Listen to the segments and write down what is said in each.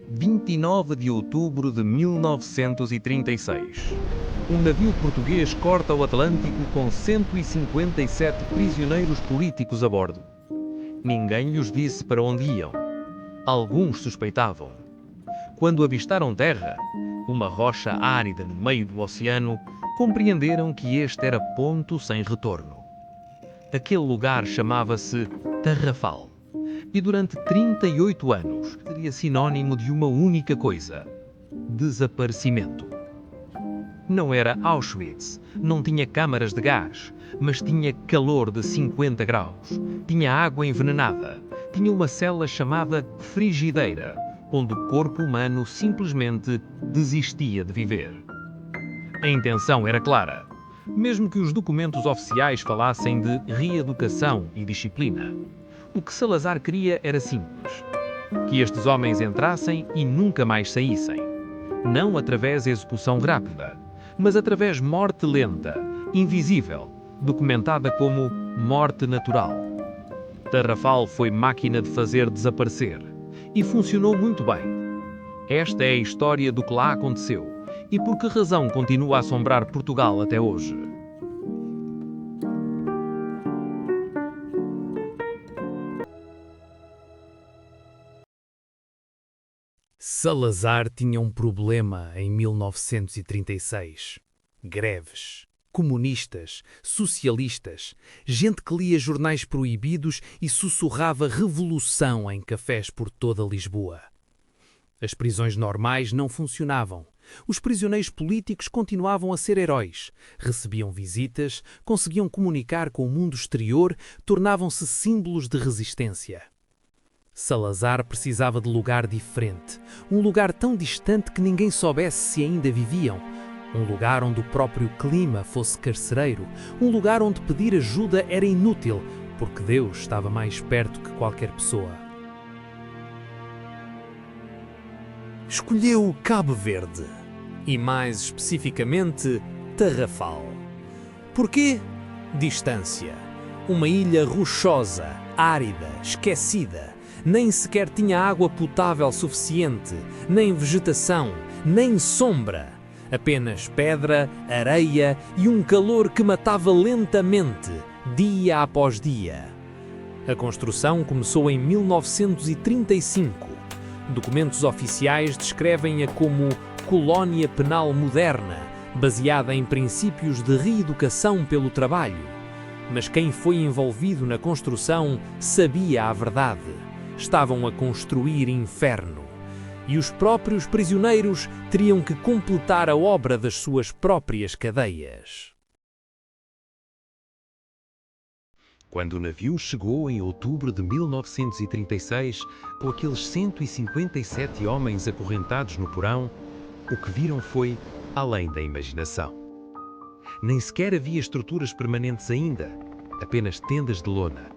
(29 de outubro de 1936). Um navio português corta o Atlântico com 157 prisioneiros políticos a bordo. Ninguém lhes disse para onde iam. Alguns suspeitavam. Quando avistaram terra, uma rocha árida no meio do oceano, compreenderam que este era ponto sem retorno. Aquele lugar chamava-se Tarrafal. E durante 38 anos seria sinônimo de uma única coisa: desaparecimento. Não era Auschwitz, não tinha câmaras de gás, mas tinha calor de 50 graus, tinha água envenenada, tinha uma cela chamada frigideira, onde o corpo humano simplesmente desistia de viver. A intenção era clara, mesmo que os documentos oficiais falassem de reeducação e disciplina. O que Salazar queria era simples: que estes homens entrassem e nunca mais saíssem. Não através de execução rápida, mas através de morte lenta, invisível, documentada como morte natural. Tarrafal foi máquina de fazer desaparecer, e funcionou muito bem. Esta é a história do que lá aconteceu, e por que razão continua a assombrar Portugal até hoje. Salazar tinha um problema em 1936. Greves, comunistas, socialistas, gente que lia jornais proibidos e sussurrava revolução em cafés por toda Lisboa. As prisões normais não funcionavam. Os prisioneiros políticos continuavam a ser heróis, recebiam visitas, conseguiam comunicar com o mundo exterior, tornavam-se símbolos de resistência. Salazar precisava de lugar diferente, um lugar tão distante que ninguém soubesse se ainda viviam, um lugar onde o próprio clima fosse carcereiro, um lugar onde pedir ajuda era inútil, porque Deus estava mais perto que qualquer pessoa. Escolheu Cabo Verde, e mais especificamente Tarrafal. Porquê? Distância. Uma ilha rochosa, árida, esquecida. Nem sequer tinha água potável suficiente, nem vegetação, nem sombra. Apenas pedra, areia e um calor que matava lentamente, dia após dia. A construção começou em 1935. Documentos oficiais descrevem-a como colónia penal moderna, baseada em princípios de reeducação pelo trabalho. Mas quem foi envolvido na construção sabia a verdade. Estavam a construir inferno. E os próprios prisioneiros teriam que completar a obra das suas próprias cadeias. Quando o navio chegou em outubro de 1936, com aqueles 157 homens acorrentados no porão, o que viram foi além da imaginação. Nem sequer havia estruturas permanentes ainda, apenas tendas de lona,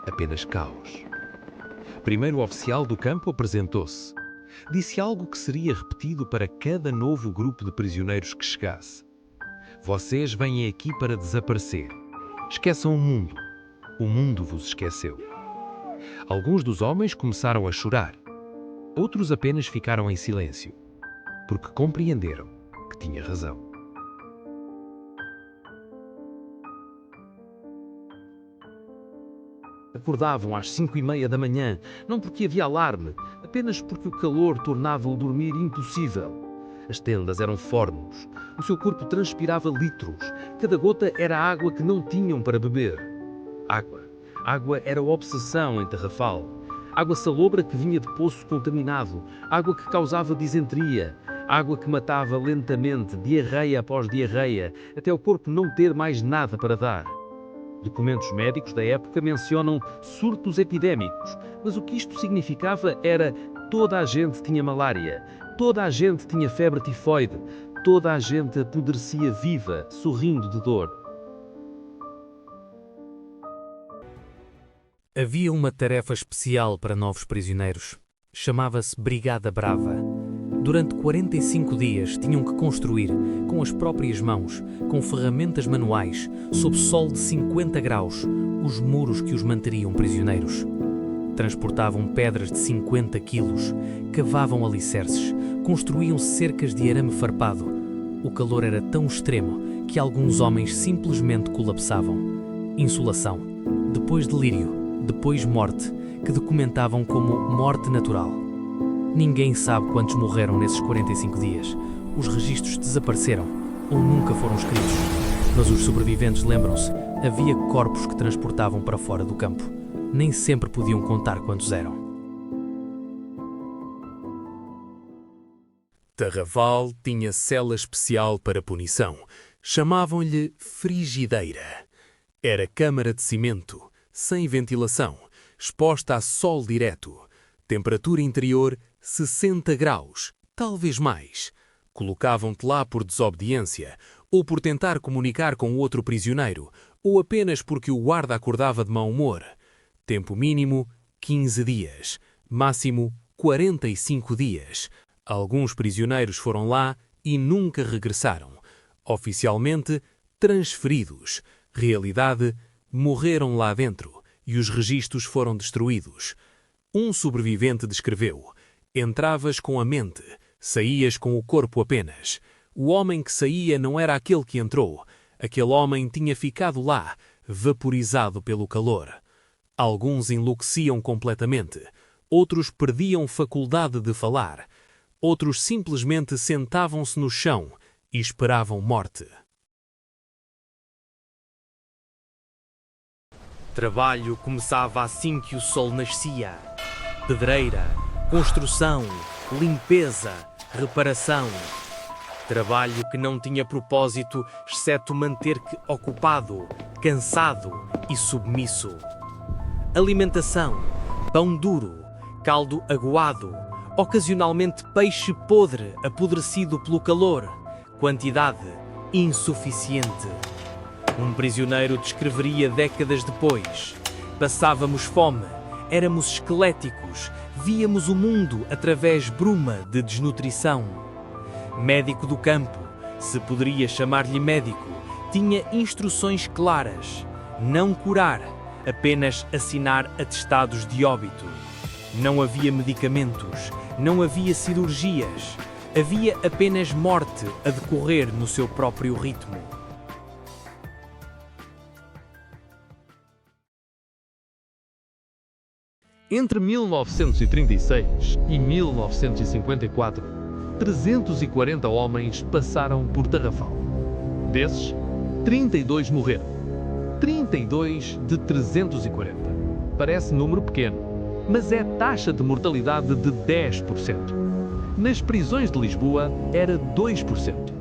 apenas caos. Primeiro o oficial do campo apresentou-se. Disse algo que seria repetido para cada novo grupo de prisioneiros que chegasse. Vocês vêm aqui para desaparecer. Esqueçam o mundo. O mundo vos esqueceu. Alguns dos homens começaram a chorar. Outros apenas ficaram em silêncio, porque compreenderam que tinha razão. Acordavam às 5:30 da manhã, não porque havia alarme, apenas porque o calor tornava o dormir impossível. As tendas eram fornos, o seu corpo transpirava litros, cada gota era água que não tinham para beber. Água. Água era a obsessão em Tarrafal. Água salobra que vinha de poço contaminado, água que causava disenteria, água que matava lentamente, diarreia após diarreia, até o corpo não ter mais nada para dar. Documentos médicos da época mencionam surtos epidémicos, mas o que isto significava era toda a gente tinha malária, toda a gente tinha febre tifoide, toda a gente apodrecia viva, sorrindo de dor. Havia uma tarefa especial para novos prisioneiros. Chamava-se Brigada Brava. Durante 45 dias tinham que construir, com as próprias mãos, com ferramentas manuais, sob sol de 50 graus, os muros que os manteriam prisioneiros. Transportavam pedras de 50 quilos, cavavam alicerces, construíam cercas de arame farpado. O calor era tão extremo que alguns homens simplesmente colapsavam. Insolação, depois delírio, depois morte, que documentavam como morte natural. Ninguém sabe quantos morreram nesses 45 dias. Os registros desapareceram ou nunca foram escritos. Mas os sobreviventes lembram-se, havia corpos que transportavam para fora do campo. Nem sempre podiam contar quantos eram. Tarrafal tinha cela especial para punição. Chamavam-lhe frigideira. Era câmara de cimento, sem ventilação, exposta a sol direto. Temperatura interior 60 graus, talvez mais. Colocavam-te lá por desobediência, ou por tentar comunicar com outro prisioneiro, ou apenas porque o guarda acordava de mau humor. Tempo mínimo 15 dias, máximo 45 dias. Alguns prisioneiros foram lá e nunca regressaram. Oficialmente, transferidos. Realidade, morreram lá dentro e os registros foram destruídos. Um sobrevivente descreveu: entravas com a mente, saías com o corpo apenas. O homem que saía não era aquele que entrou. Aquele homem tinha ficado lá, vaporizado pelo calor. Alguns enlouqueciam completamente. Outros perdiam faculdade de falar. Outros simplesmente sentavam-se no chão e esperavam morte. Trabalho começava assim que o sol nascia. Pedreira, construção, limpeza, reparação. Trabalho que não tinha propósito, exceto manter-te ocupado, cansado e submisso. Alimentação, pão duro, caldo aguado, ocasionalmente peixe podre apodrecido pelo calor, quantidade insuficiente. Um prisioneiro descreveria décadas depois: passávamos fome, éramos esqueléticos, víamos o mundo através bruma de desnutrição. Médico do campo, se poderia chamar-lhe médico, tinha instruções claras: não curar, apenas assinar atestados de óbito. Não havia medicamentos, não havia cirurgias, havia apenas morte a decorrer no seu próprio ritmo. Entre 1936 e 1954, 340 homens passaram por Tarrafal. Desses, 32 morreram. 32 de 340. Parece número pequeno, mas é taxa de mortalidade de 10%. Nas prisões de Lisboa era 2%.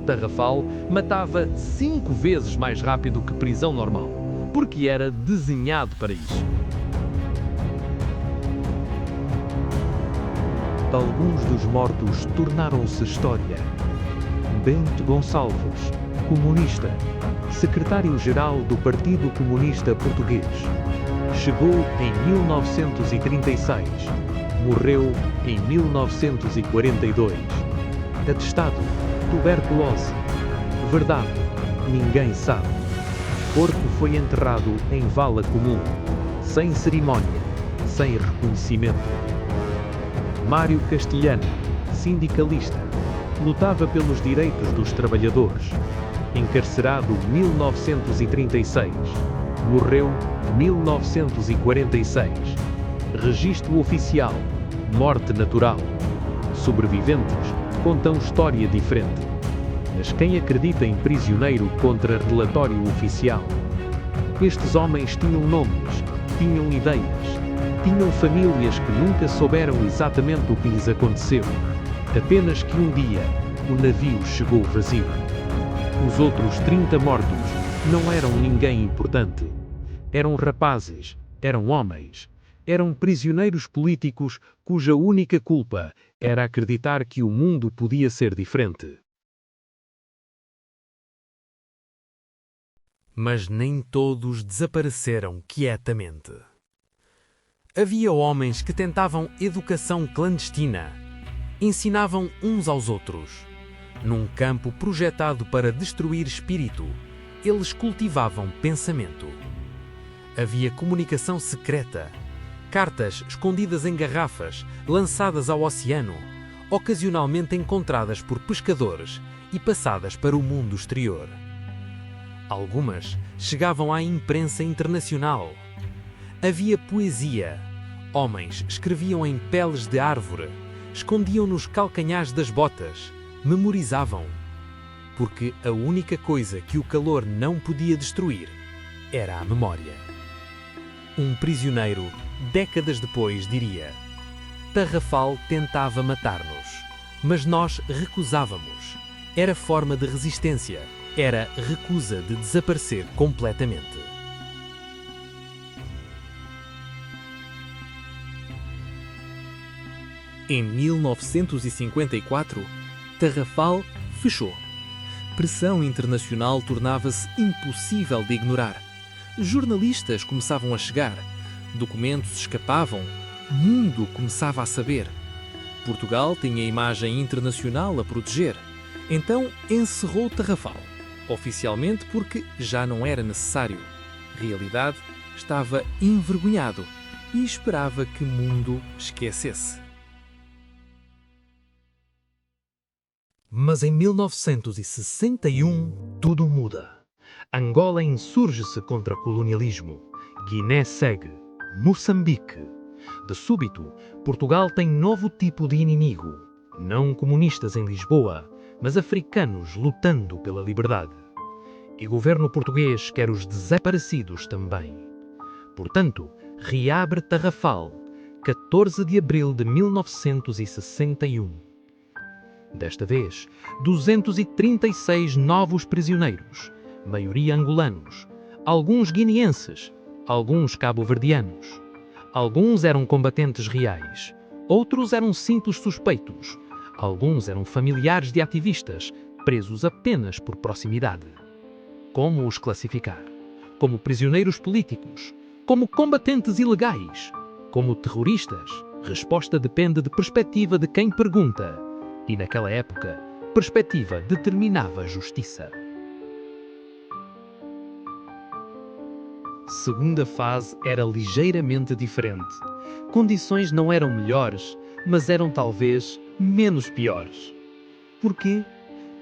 Tarrafal matava 5 vezes mais rápido que prisão normal, porque era desenhado para isso. Alguns dos mortos tornaram-se história. Bento Gonçalves, comunista, secretário-geral do Partido Comunista Português. Chegou em 1936, morreu em 1942. Atestado: tuberculose. Verdade: ninguém sabe. Corpo foi enterrado em vala comum, sem cerimónia, sem reconhecimento. Mário Castelhano, sindicalista, lutava pelos direitos dos trabalhadores. Encarcerado 1936, morreu 1946. Registro oficial: morte natural. Sobreviventes contam história diferente. Mas quem acredita em prisioneiro contra relatório oficial? Estes homens tinham nomes, tinham ideias, tinham famílias que nunca souberam exatamente o que lhes aconteceu. Apenas que um dia, o navio chegou vazio. Os outros 30 mortos não eram ninguém importante. Eram rapazes, eram homens, eram prisioneiros políticos cuja única culpa era acreditar que o mundo podia ser diferente. Mas nem todos desapareceram quietamente. Havia homens que tentavam educação clandestina. ensinavam uns aos outros. Num campo projetado para destruir espírito, eles cultivavam pensamento. Havia comunicação secreta, cartas escondidas em garrafas, lançadas ao oceano, ocasionalmente encontradas por pescadores e passadas para o mundo exterior. Algumas chegavam à imprensa internacional. Havia poesia. Homens escreviam em peles de árvore, escondiam nos calcanhares das botas, memorizavam. Porque a única coisa que o calor não podia destruir era a memória. Um prisioneiro, décadas depois, diria: Tarrafal tentava matar-nos, mas nós recusávamos. Era forma de resistência, era recusa de desaparecer completamente. Em 1954, Tarrafal fechou. Pressão internacional tornava-se impossível de ignorar. Jornalistas começavam a chegar, documentos escapavam, o mundo começava a saber. Portugal tinha a imagem internacional a proteger, então encerrou Tarrafal, oficialmente porque já não era necessário. Realidade, estava envergonhado e esperava que o mundo esquecesse. Mas em 1961, tudo muda. Angola insurge-se contra o colonialismo. Guiné segue. Moçambique. De súbito, Portugal tem novo tipo de inimigo. Não comunistas em Lisboa, mas africanos lutando pela liberdade. E o governo português quer os desaparecidos também. Portanto, reabre Tarrafal, 14 de abril de 1961. Desta vez, 236 novos prisioneiros, maioria angolanos, alguns guineenses, alguns cabo-verdianos. Alguns eram combatentes reais, outros eram simples suspeitos, alguns eram familiares de ativistas, presos apenas por proximidade. Como os classificar? Como prisioneiros políticos? Como combatentes ilegais? Como terroristas? Resposta depende de perspectiva de quem pergunta. E naquela época, perspectiva determinava a justiça. Segunda fase era ligeiramente diferente. Condições não eram melhores, mas eram talvez menos piores. Porquê?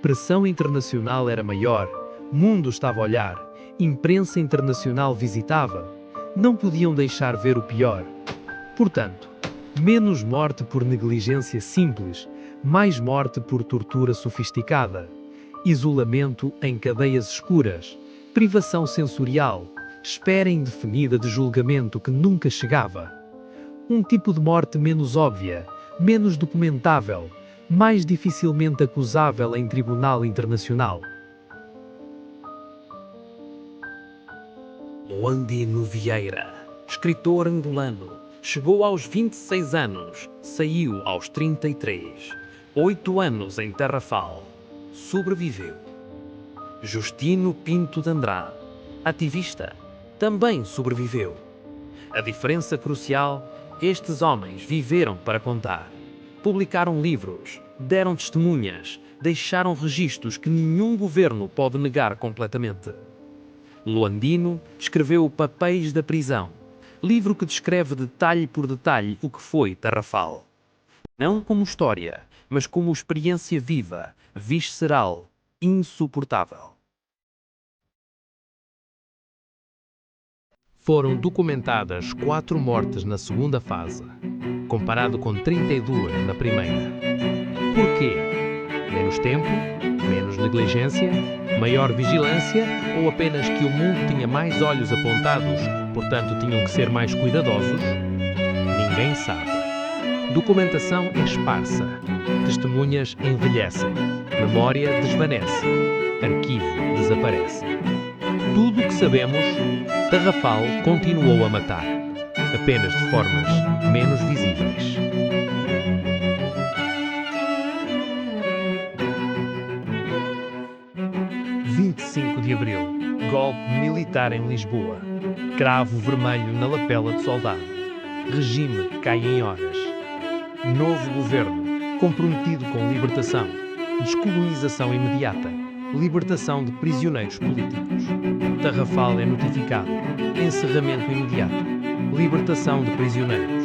Pressão internacional era maior, mundo estava a olhar, imprensa internacional visitava. Não podiam deixar ver o pior. Portanto, menos morte por negligência simples, mais morte por tortura sofisticada, isolamento em cadeias escuras, privação sensorial, espera indefinida de julgamento que nunca chegava. Um tipo de morte menos óbvia, menos documentável, mais dificilmente acusável em tribunal internacional. Luandino Vieira, escritor angolano, chegou aos 26 anos, saiu aos 33. 8 anos em Tarrafal. Sobreviveu. Justino Pinto de Andrade, ativista, também sobreviveu. A diferença crucial, estes homens viveram para contar. Publicaram livros, deram testemunhas, deixaram registros que nenhum governo pode negar completamente. Luandino escreveu Papéis da Prisão, livro que descreve detalhe por detalhe o que foi Tarrafal. Não como história, mas como experiência viva, visceral, insuportável. Foram documentadas 4 mortes na segunda fase, comparado com 32 na primeira. Porquê? Menos tempo? Menos negligência? Maior vigilância? Ou apenas que o mundo tinha mais olhos apontados, portanto tinham que ser mais cuidadosos? Ninguém sabe. Documentação é esparsa. Testemunhas envelhecem. Memória desvanece. Arquivo desaparece. Tudo o que sabemos, Tarrafal continuou a matar, apenas de formas menos visíveis. – 25 de abril. Golpe militar em Lisboa. Cravo vermelho na lapela de soldado. Regime cai em horas. Novo governo. comprometido com libertação, descolonização imediata, libertação de prisioneiros políticos. Tarrafal é notificado, encerramento imediato, libertação de prisioneiros.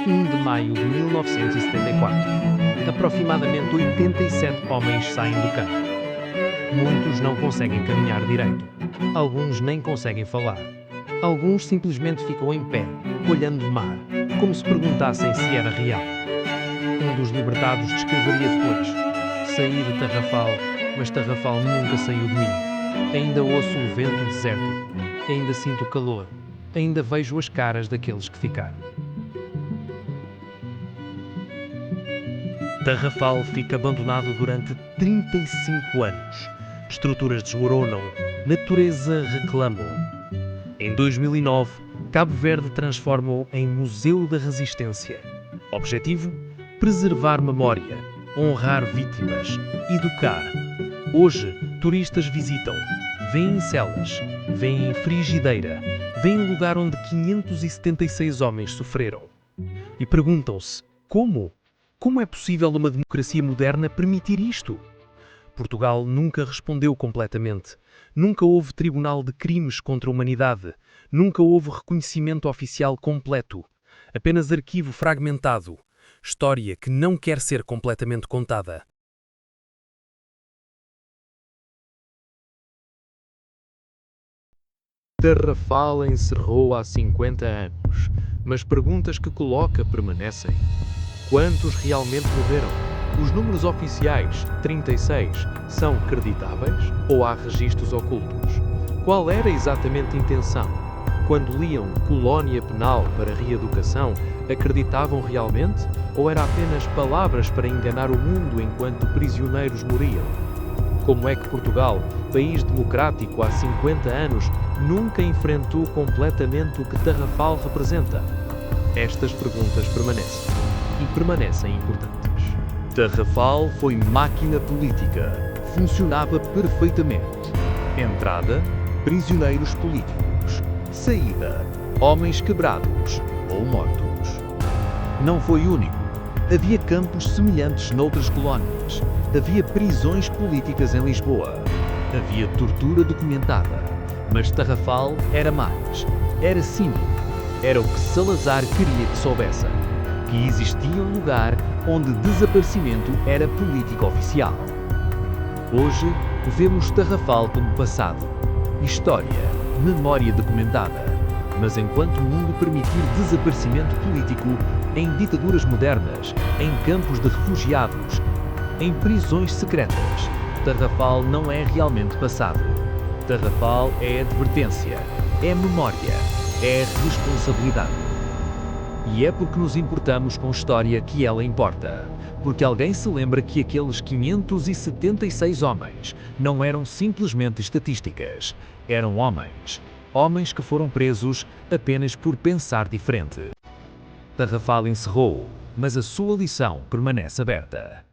1 de maio de 1974. Aproximadamente 87 homens saem do campo. Muitos não conseguem caminhar direito. Alguns nem conseguem falar. Alguns simplesmente ficam em pé, olhando o mar, como se perguntassem se era real. Um dos libertados descreveria depois: saí de Tarrafal, mas Tarrafal nunca saiu de mim. Ainda ouço o vento desértico. Ainda sinto o calor. Ainda vejo as caras daqueles que ficaram. Tarrafal fica abandonado durante 35 anos. Estruturas desmoronam, natureza reclamam. Em 2009, Cabo Verde transforma-o em Museu da Resistência. Objetivo? Preservar memória, honrar vítimas, educar. Hoje, turistas visitam, vêm em celas, vêm em frigideira, vêm em lugar onde 576 homens sofreram. E perguntam-se, como? Como é possível uma democracia moderna permitir isto? Portugal nunca respondeu completamente. Nunca houve tribunal de crimes contra a humanidade. Nunca houve reconhecimento oficial completo. Apenas arquivo fragmentado. História que não quer ser completamente contada. Tarrafal encerrou há 50 anos, mas perguntas que coloca permanecem. Quantos realmente morreram? Os números oficiais, 36, são creditáveis ou há registros ocultos? Qual era exatamente a intenção? Quando liam colónia penal para reeducação, acreditavam realmente ou era apenas palavras para enganar o mundo enquanto prisioneiros morriam? Como é que Portugal, país democrático há 50 anos, nunca enfrentou completamente o que Tarrafal representa? Estas perguntas permanecem. E permanecem importantes. Tarrafal foi máquina política. Funcionava perfeitamente. Entrada, prisioneiros políticos. Saída, homens quebrados ou mortos. Não foi único. Havia campos semelhantes noutras colónias. Havia prisões políticas em Lisboa. Havia tortura documentada. Mas Tarrafal era mais. Era símbolo. Era o que Salazar queria que soubessem. Que existia um lugar onde desaparecimento era política oficial. Hoje, vemos Tarrafal como passado, história, memória documentada. Mas enquanto o mundo permitir desaparecimento político em ditaduras modernas, em campos de refugiados, em prisões secretas, Tarrafal não é realmente passado. Tarrafal é advertência, é memória, é responsabilidade. E é porque nos importamos com história que ela importa. Porque alguém se lembra que aqueles 576 homens não eram simplesmente estatísticas. Eram homens. Homens que foram presos apenas por pensar diferente. Tarrafal encerrou, mas a sua lição permanece aberta.